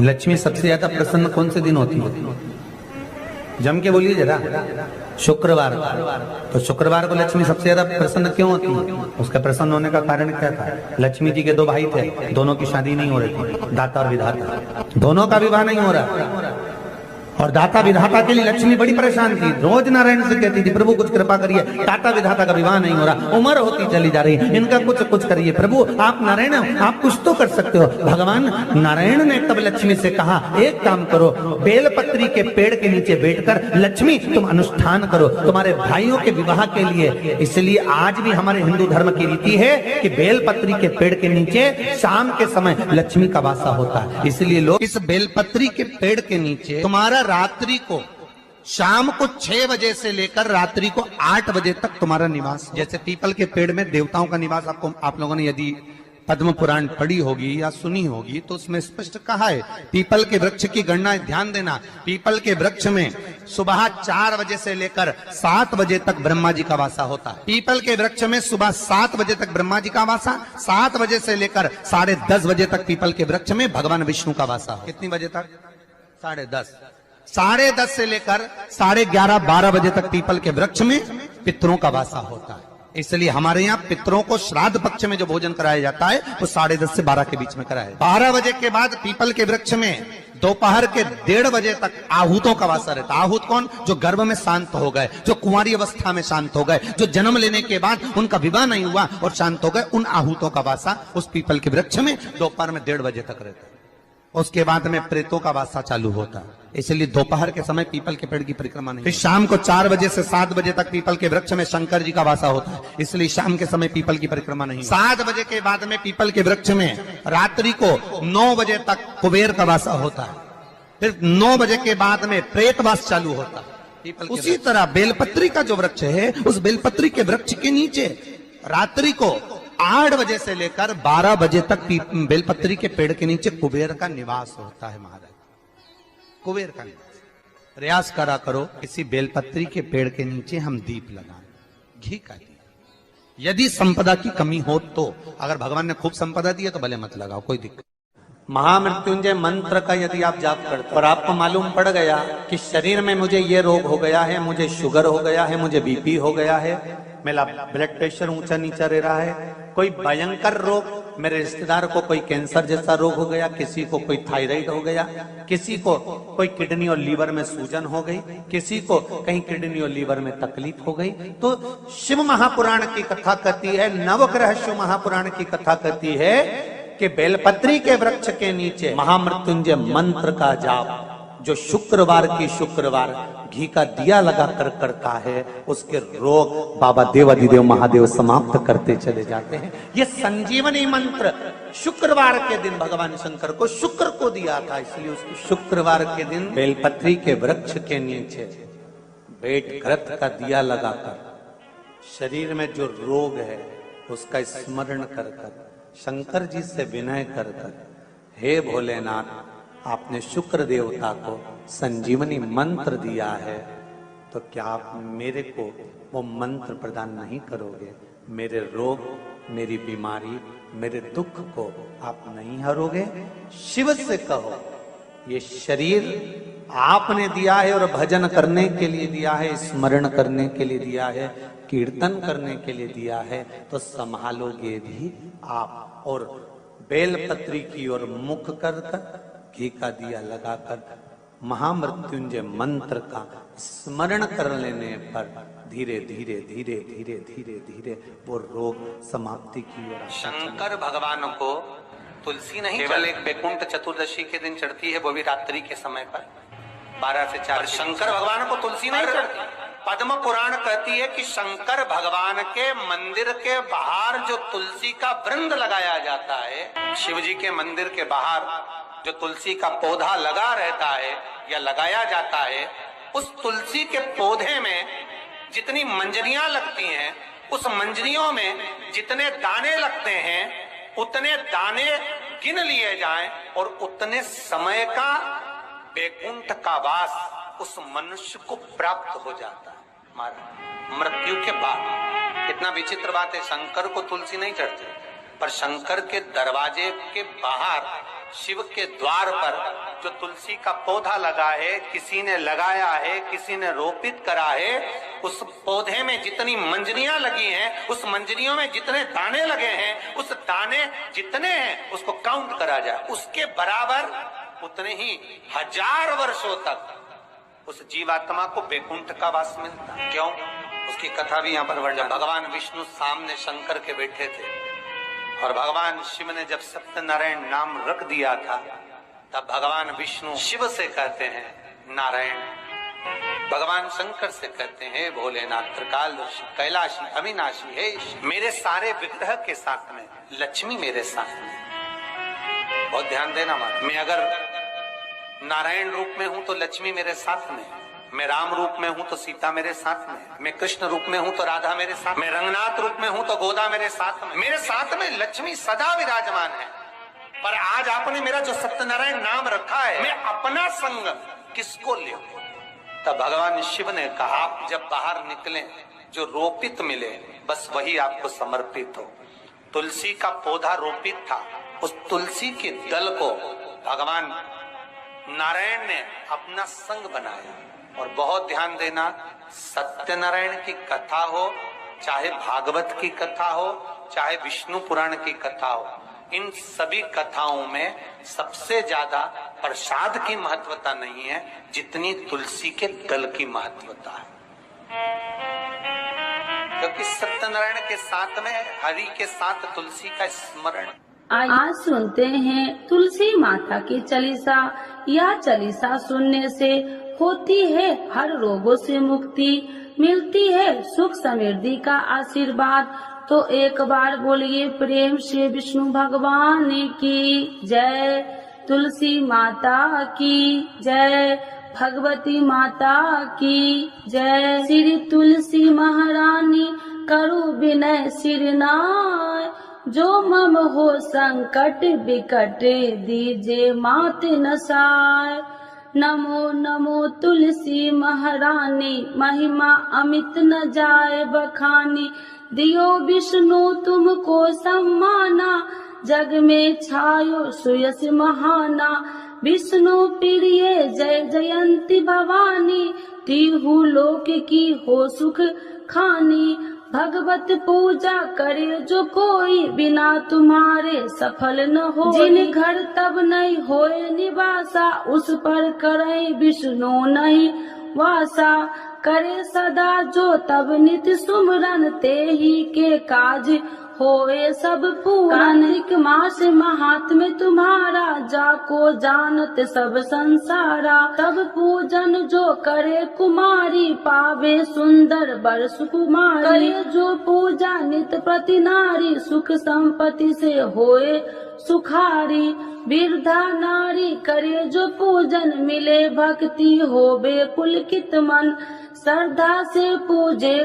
लक्ष्मी सबसे ज्यादा प्रसन्न कौन से दिन होती है? जम के बोलिए जरा। शुक्रवार। तो शुक्रवार को लक्ष्मी सबसे ज्यादा प्रसन्न क्यों होती है? उसका प्रसन्न होने का कारण क्या था? लक्ष्मी जी के दो भाई थे, दोनों की शादी नहीं हो रही थी, दाता और विधाता, दोनों का विवाह नहीं हो रहा। और दाता विधाता के लिए लक्ष्मी बड़ी परेशान थी, रोज नारायण से कहती थी प्रभु कुछ कृपा करिए, दाता विधाता का विवाह नहीं हो रहा, उम्र होती चली जा रही, इनका कुछ करिए प्रभु, आप नारायण आप कुछ तो कर सकते हो। भगवान नारायण ने तब लक्ष्मी से कहा एक काम करो, बेलपत्री के पेड़ के नीचे बैठकर लक्ष्मी तुम अनुष्ठान करो तुम्हारे भाइयों के विवाह के लिए। इसलिए आज भी हमारे हिंदू धर्म की रीति है कि बेलपत्री के पेड़ के नीचे शाम के समय लक्ष्मी का वासा होता है। इसलिए लोग इस बेलपत्री के पेड़ के नीचे तुम्हारा रात्रि को शाम को 6 बजे से लेकर रात्रि को 8 बजे तक तुम्हारा निवास। जैसे पीपल के पेड़ में देवताओं का निवास, आपको आप लोगों ने यदि पद्म पुराण पढ़ी होगी या सुनी होगी तो उसमें स्पष्ट कहा है पीपल के वृक्ष की गणना, ध्यान देना, पीपल के वृक्ष में सुबह 4 बजे से लेकर 7 बजे तक ब्रह्मा जी का वासा होता है। पीपल के वृक्ष में सुबह 7 बजे तक ब्रह्मा जी का वासा, 7 बजे से लेकर 10:30 बजे तक पीपल के वृक्ष में भगवान विष्णु का वासा। कितनी बजे तक? 10:30। 10:30 से लेकर 11:30 12 बजे तक पीपल के वृक्ष में पितरों का वासा होता है। इसलिए हमारे यहाँ पितरों को श्राद्ध पक्ष में जो भोजन कराया जाता है वो 10:30 से 12 के बीच में कराया। 12 बजे के बाद पीपल के वृक्ष में दोपहर के 1:30 बजे तक आहूतों का वासा रहता है। आहूत कौन? जो गर्भ में शांत हो गए, जो कुंवारी अवस्था में शांत हो गए, जो जन्म लेने के बाद उनका विवाह नहीं हुआ और शांत हो गए, उन आहूतों का वासा उस पीपल के वृक्ष में दोपहर में 1:30 बजे तक रहता है। उसके बाद में प्रेतों का वासा चालू होता है। इसलिए दोपहर के समय पीपल के पेड़ की परिक्रमा नहीं। फिर शाम को 4 बजे से 7 बजे तक पीपल के वृक्ष में शंकर जी का वासा होता है, इसलिए शाम के समय पीपल की परिक्रमा नहीं। 7 बजे के बाद में पीपल के वृक्ष में रात्रि को 9 बजे तक कुबेर का वासा होता है। फिर 9 बजे के बाद में प्रेतवास चालू होता है। उसी तरह बेलपत्री का जो वृक्ष है, उस बेलपत्री के वृक्ष के नीचे रात्रि को 8 बजे से लेकर 12 बजे तक बेलपत्री के पेड़ के नीचे कुबेर का निवास होता है। महाराज कुबेर का निवास। प्रयास करा करो किसी बेलपत्री के पेड़ के नीचे हम दीप लगाएं, घी का दीप। यदि संपदा की कमी हो तो, अगर भगवान ने खूब संपदा दी है तो भले मत लगाओ, कोई दिक्कत। महामृत्युंजय मंत्र का यदि आप जाप करते और आपको मालूम पड़ गया कि शरीर में मुझे ये रोग हो गया है, मुझे शुगर हो गया है, मुझे बीपी हो गया है, मेरा ब्लड प्रेशर ऊंचा नीचा रह रहा है, कोई भयंकर रोग, मेरे रिश्तेदार को कोई कैंसर जैसा रोग हो गया, किसी को कोई थायराइड हो गया, किसी को कोई किडनी और लीवर में सूजन हो गई, किसी को कहीं किडनी और लीवर में तकलीफ हो गई, तो शिव महापुराण की कथा कहती है, नवग्रह शिव महापुराण की कथा कहती है कि बेलपत्री के वृक्ष के नीचे महामृत्युंजय मंत्र का जाप जो शुक्रवार की शुक्रवार घी का दिया लगा कर करता है, उसके रोग बाबा देवाधिदेव महादेव समाप्त करते चले जाते हैं। ये संजीवनी मंत्र शुक्रवार के दिन भगवान शंकर को शुक्र को दिया था, इसलिए उसको शुक्रवार के दिन बेलपत्री के वृक्ष के नीचे बैठ घृत का दिया लगाकर शरीर में जो रोग है उसका स्मरण कर कर शंकर जी से विनय कर कर, हे भोलेनाथ आपने शुक्र देवता को संजीवनी मंत्र दिया है, तो क्या आप मेरे को वो मंत्र प्रदान नहीं करोगे? मेरे रोग, मेरी बीमारी, मेरे दुख को आप नहीं हरोगे? शिव से कहो ये शरीर आपने दिया है और भजन करने के लिए दिया है, स्मरण करने के लिए दिया है, कीर्तन करने के लिए दिया है, तो संभालोगे भी आप। और बेलपत्री की ओर मुख कर घी का दिया लगाकर महामृत्युंजय मंत्र का स्मरण कर लेने पर धीरे धीरे धीरे धीरे धीरे धीरे वो रोग समाप्ति की ओर। शंकर भगवान को तुलसी नहीं केवल एक बैकुंठ चतुर्दशी के दिन चढ़ती है, वो भी रात्रि के समय पर 12 से 4। शंकर भगवान को तुलसी नहीं चढ़ती। पद्म पुराण कहती है कि शंकर भगवान के मंदिर के बाहर जो तुलसी का वृंद लगाया जाता है, शिव जी के मंदिर के बाहर जो तुलसी का पौधा लगा रहता है या लगाया जाता है, उस तुलसी के पौधे में जितनी मंजरियां लगती हैं, उस मंजरियों में जितने दाने लगते हैं, उतने दाने गिन लिए जाएं और उतने समय का बैकुंठ का वास उस मनुष्य को प्राप्त हो जाता है मृत्यु के बाद। कितना विचित्र बात है, शंकर को तुलसी नहीं चढ़ती, पर शंकर के दरवाजे के बाहर शिव के द्वार पर जो तुलसी का पौधा लगा है, किसी ने लगाया है, किसी ने रोपित करा है, उस पौधे में जितनी मंजरियां लगी हैं, उस मंजरियों में जितने दाने लगे हैं, उस दाने जितने हैं उसको काउंट करा जाए, उसके बराबर उतने ही 1000 वर्षों तक उस जीवात्मा को वैकुंठ का वास मिलता। क्यों? उसकी कथा भी यहाँ पर वर्णन। भगवान विष्णु सामने शंकर के बैठे थे और भगवान शिव ने जब सत्यनारायण नाम रख दिया था, तब भगवान विष्णु शिव से कहते हैं नारायण, भगवान शंकर से कहते हैं भोलेनाथ, त्रिकालदर्शी, कैलाशी, अविनाशी, हे मेरे सारे विग्रह के साथ में लक्ष्मी मेरे साथ में। बहुत ध्यान देना मां, मैं अगर नारायण रूप में हूं तो लक्ष्मी मेरे साथ में, मैं राम रूप में हूं तो सीता मेरे साथ में, मैं कृष्ण रूप में हूं तो राधा मेरे साथ, मैं रंगनाथ रूप में हूं तो गोदा मेरे साथ में लक्ष्मी सदा विराजमान है। पर आज आपने मेरा जो सत्यनारायण नाम रखा है, मैं अपना संग किसको ले? तब भगवान शिव ने कहा, जब बाहर निकले जो रोपित मिले बस वही आपको समर्पित हो। तुलसी का पौधा रोपित था, उस तुलसी के दल को भगवान नारायण ने अपना संग बनाया। और बहुत ध्यान देना, सत्यनारायण की कथा हो, चाहे भागवत की कथा हो, चाहे विष्णु पुराण की कथा हो, इन सभी कथाओं में सबसे ज्यादा प्रसाद की महत्वता नहीं है जितनी तुलसी के दल की महत्वता है। क्योंकि सत्यनारायण के साथ में हरि के साथ तुलसी का स्मरण। आज सुनते हैं तुलसी माता की चालीसा। यह चालीसा सुनने से होती है हर रोगों से मुक्ति, मिलती है सुख समृद्धि का आशीर्वाद। तो एक बार बोलिए प्रेम से विष्णु भगवान की जय, तुलसी माता की जय, भगवती माता की जय। श्री तुलसी महारानी करो विनय सिरनाय, जो मम हो संकट विकट दीजे मात नसाय। नमो नमो तुलसी महारानी, महिमा अमित न जाए बखानी। दियो विष्णु तुमको सम्माना, जग में छायो सुयस महाना। विष्णु प्रिय जय जयंती भवानी, तिहु लोक की हो सुख खानी। भगवत पूजा करे जो कोई, बिना तुम्हारे सफल न हो। जिन घर तब नहीं होए निवासा, उस पर करे विष्णु नहीं वासा। करे सदा जो तब नित सुमरन, ते ही के काज होए सब पूरन। कार्तिक मास महात्म्य तुम्हारा, जाको जानत सब संसारा। तब पूजन जो करे कुमारी, पावे सुंदर बर सुकुमारी। करे जो पूजा नित प्रति नारी, सुख संपत्ति से होए सुखारी। वृद्धा नारी करे जो पूजन, मिले भक्ति होवे पुलकित मन। श्रद्धा से पूजे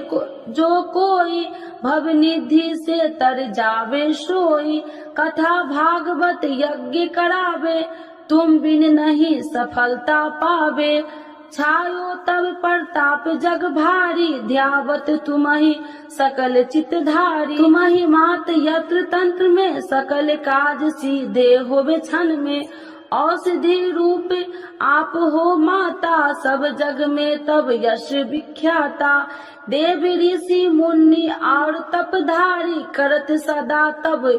जो कोई, भव निधि से तर जावे सोई। कथा भागवत यज्ञ करावे, तुम बिन नहीं सफलता पावे। छायो तब प्रताप जग भारी, ध्यावत तुम्हि सकल चितधारी। तुम्हि मात यत्र तंत्र में, सकल काज सीधे होवे क्षण में। औषधि रूप आप हो माता, सब जग में तब यश विख्याता। देव ऋषि मुनि और तपधारी, करत सदा तब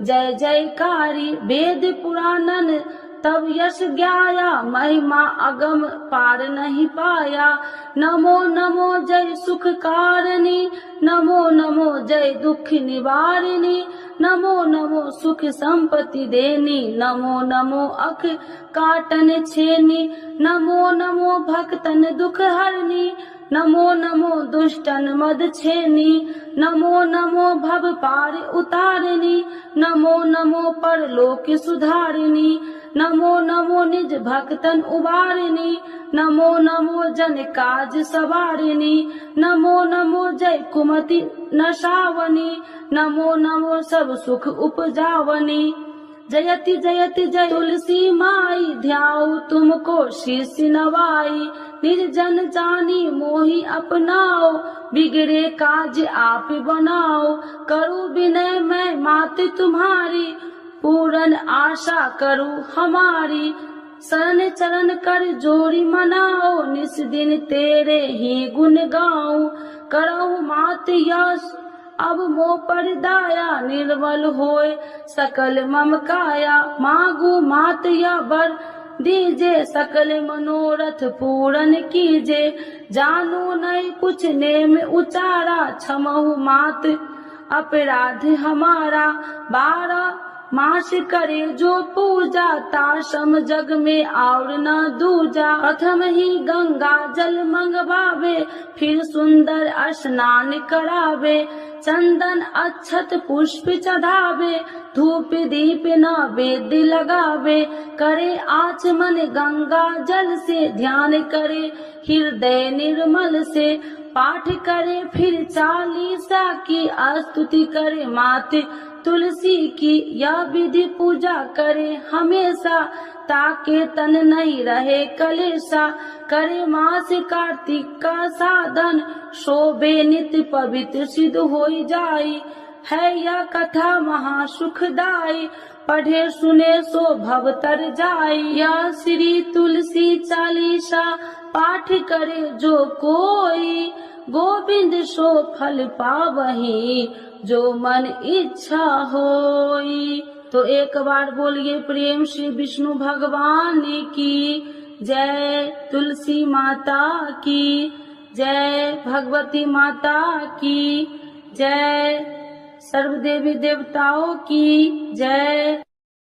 जय जयकारी। वेद पुराणन तब यश ज्ञाया, महिमा अगम पार नहीं पाया। नमो नमो जय सुख कारिणी, नमो नमो जय दुख निवारिणी। नमो नमो सुख संपत्ति देनी, नमो नमो अख काटन छेनी। नमो नमो भक्तन दुख हरनी, नमो नमो दुष्टन मद छेनी। नमो नमो भव पार उतारिणी, नमो नमो परलोक सुधारिणी। नमो नमो निज भक्तन उबारिणी, नमो नमो जन काज सवारिणी। नमो नमो जय कुमति नशावनी, नमो नमो सब सुख उपजावनी। जयति जयति जय तुलसी माई, ध्याऊ तुमको शीश नवाई। निर्जन जानी मोहि अपनाओ, बिगड़े काज आप बनाओ। करूँ विनय मैं मात तुम्हारी, पूर्ण आशा करो हमारी। शरण चरण कर जोड़ी मनाओ, निस दिन तेरे ही गुण गाऊं। करहु मात यश अब मोह पर दाया, निर्मल होए सकल मम काया। मांगू मात या वर दीजे, सकल मनोरथ पूर्ण कीजे। जानू नहीं कुछ नेम उचारा, क्षमहु मात अपराध हमारा। 12 मास करे जो पूजा, ताशम जग में और न दूजा। प्रथम ही गंगा जल मंगवावे, फिर सुंदर स्नान करावे। चंदन अक्षत पुष्प चढ़ावे, धूप दीप नैवेद्य लगावे। करे आचमन गंगा जल से, ध्यान करे हृदय निर्मल से। पाठ करे फिर चालीसा की, स्तुति करे माते तुलसी की। यह विधि पूजा करे हमेशा, ताके तन नहीं रहे कलेशा। करे मास कार्तिक का साधन, शोभे नित्य पवित्र सिद्ध हो जाई। है यह कथा महासुखदाई, पढ़े सुने सो भव तर जाई। यह श्री तुलसी चालीसा पाठ करे जो कोई, गोविंद सो फल पावही जो मन इच्छा होई। तो एक बार बोलिए प्रेम श्री विष्णु भगवान की जय, तुलसी माता की जय, भगवती माता की जय, सर्व देवी देवताओं की जय।